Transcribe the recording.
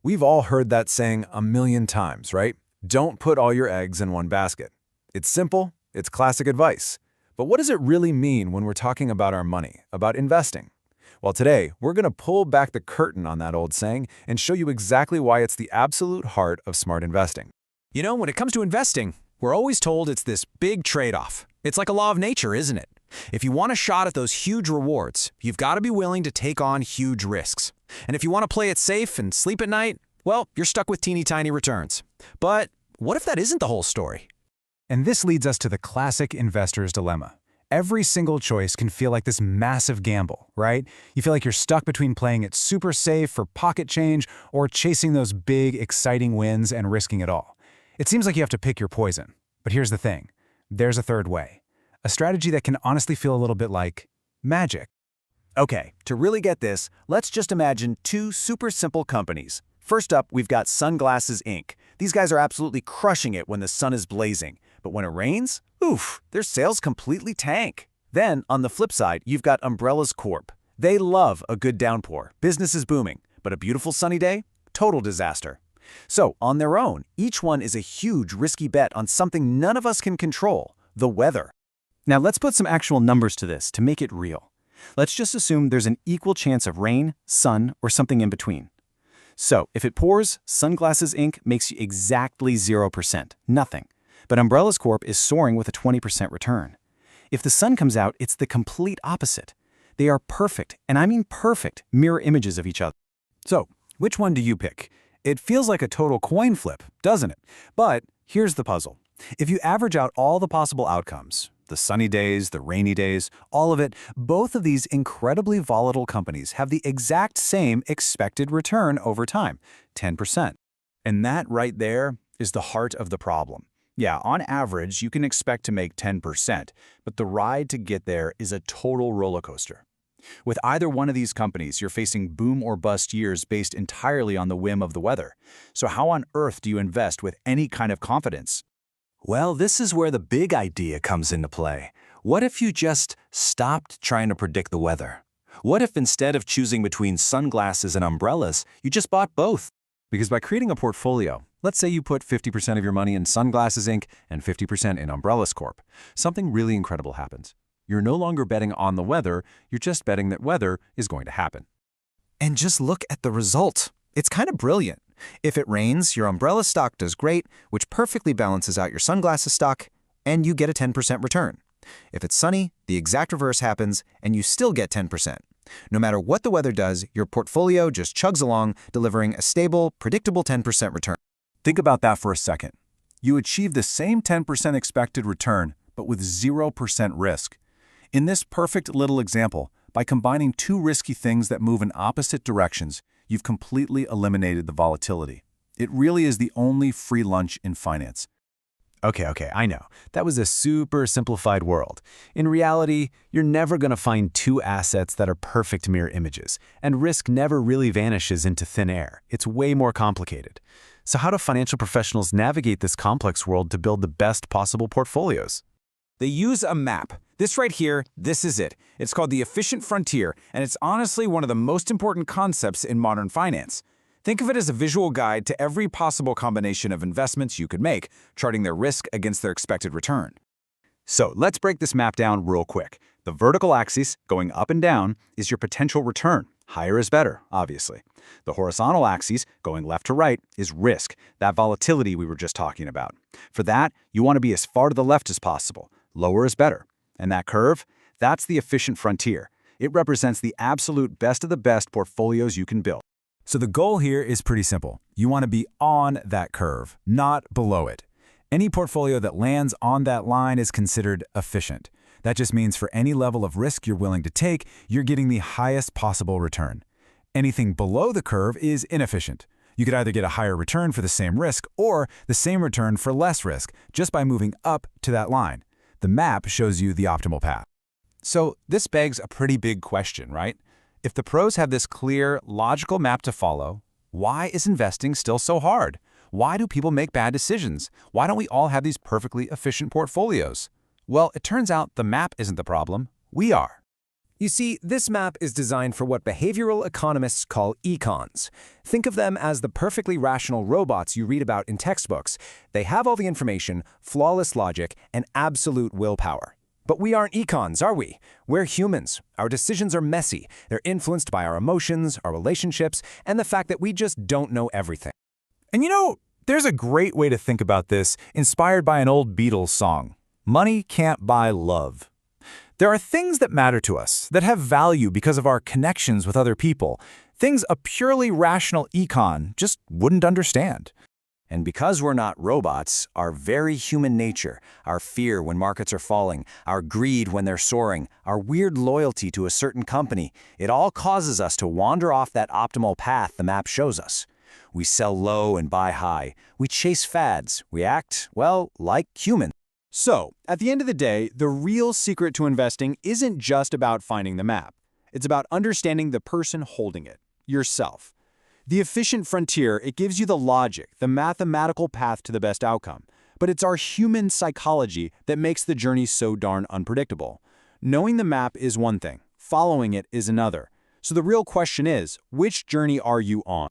We've all heard that saying a million times, right? Don't put all your eggs in one basket. It's simple, it's classic advice. But what does it really mean when we're talking about our money, about investing? Well, today, we're going to pull back the curtain on that old saying and show you exactly why it's the absolute heart of smart investing. You know, when it comes to investing, we're always told it's this big trade-off. It's like a law of nature, isn't it? If you want a shot at those huge rewards, you've got to be willing to take on huge risks. And if you want to play it safe and sleep at night, well, you're stuck with teeny tiny returns. But what if that isn't the whole story? And this leads us to the classic investor's dilemma. Every single choice can feel like this massive gamble, right? You feel like you're stuck between playing it super safe for pocket change or chasing those big, exciting wins and risking it all. It seems like you have to pick your poison. But here's the thing. There's a third way. A strategy that can honestly feel a little bit like magic. Okay, to really get this, let's just imagine two super simple companies. First up, we've got Sunglasses Inc. These guys are absolutely crushing it when the sun is blazing. But when it rains, oof, their sales completely tank. Then, on the flip side, you've got Umbrellas Corp. They love a good downpour. Business is booming. But a beautiful sunny day? Total disaster. So, on their own, each one is a huge risky bet on something none of us can control, the weather. Now let's put some actual numbers to this to make it real. Let's just assume there's an equal chance of rain, sun, or something in between. So, if it pours, Sunglasses Inc. makes you exactly 0%, nothing. But Umbrellas Corp is soaring with a 20% return. If the sun comes out, it's the complete opposite. They are perfect, and I mean perfect, mirror images of each other. So, which one do you pick? It feels like a total coin flip, doesn't it? But here's the puzzle. If you average out all the possible outcomes, the sunny days, the rainy days, all of it, both of these incredibly volatile companies have the exact same expected return over time, 10%. And that right there is the heart of the problem. Yeah, on average, you can expect to make 10%, but the ride to get there is a total roller coaster. With either one of these companies, you're facing boom or bust years based entirely on the whim of the weather. So how on earth do you invest with any kind of confidence? Well, this is where the big idea comes into play. What if you just stopped trying to predict the weather? What if instead of choosing between sunglasses and umbrellas, you just bought both? Because by creating a portfolio, let's say you put 50% of your money in Sunglasses Inc. and 50% in Umbrellas Corp., something really incredible happens. You're no longer betting on the weather, you're just betting that weather is going to happen. And just look at the result. It's kind of brilliant. If it rains, your umbrella stock does great, which perfectly balances out your sunglasses stock, and you get a 10% return. If it's sunny, the exact reverse happens, and you still get 10%. No matter what the weather does, your portfolio just chugs along, delivering a stable, predictable 10% return. Think about that for a second. You achieve the same 10% expected return, but with 0% risk. In this perfect little example, by combining two risky things that move in opposite directions, you've completely eliminated the volatility. It really is the only free lunch in finance. Okay, I know. That was a super simplified world. In reality, you're never going to find two assets that are perfect mirror images, and risk never really vanishes into thin air. It's way more complicated. So how do financial professionals navigate this complex world to build the best possible portfolios? They use a map. This right here, this is it. It's called the efficient frontier, and it's honestly one of the most important concepts in modern finance. Think of it as a visual guide to every possible combination of investments you could make, charting their risk against their expected return. So let's break this map down real quick. The vertical axis, going up and down, is your potential return. Higher is better, obviously. The horizontal axis, going left to right, is risk, that volatility we were just talking about. For that, you want to be as far to the left as possible. Lower is better. And that curve? That's the efficient frontier. It represents the absolute best of the best portfolios you can build. So the goal here is pretty simple. You want to be on that curve, not below it. Any portfolio that lands on that line is considered efficient. That just means for any level of risk you're willing to take, you're getting the highest possible return. Anything below the curve is inefficient. You could either get a higher return for the same risk or the same return for less risk just by moving up to that line. The map shows you the optimal path. So this begs a pretty big question, right? If the pros have this clear, logical map to follow, why is investing still so hard? Why do people make bad decisions? Why don't we all have these perfectly efficient portfolios? Well, it turns out the map isn't the problem. We are. You see, this map is designed for what behavioral economists call econs. Think of them as the perfectly rational robots you read about in textbooks. They have all the information, flawless logic, and absolute willpower. But we aren't econs, are we? We're humans. Our decisions are messy. They're influenced by our emotions, our relationships, and the fact that we just don't know everything. And you know, there's a great way to think about this, inspired by an old Beatles song. Money can't buy love. There are things that matter to us, that have value because of our connections with other people, things a purely rational econ just wouldn't understand. And because we're not robots, our very human nature, our fear when markets are falling, our greed when they're soaring, our weird loyalty to a certain company, it all causes us to wander off that optimal path the map shows us. We sell low and buy high. We chase fads. We act, well, like humans. So, at the end of the day, the real secret to investing isn't just about finding the map. It's about understanding the person holding it, yourself. The efficient frontier, it gives you the logic, the mathematical path to the best outcome. But it's our human psychology that makes the journey so darn unpredictable. Knowing the map is one thing, following it is another. So the real question is, which journey are you on?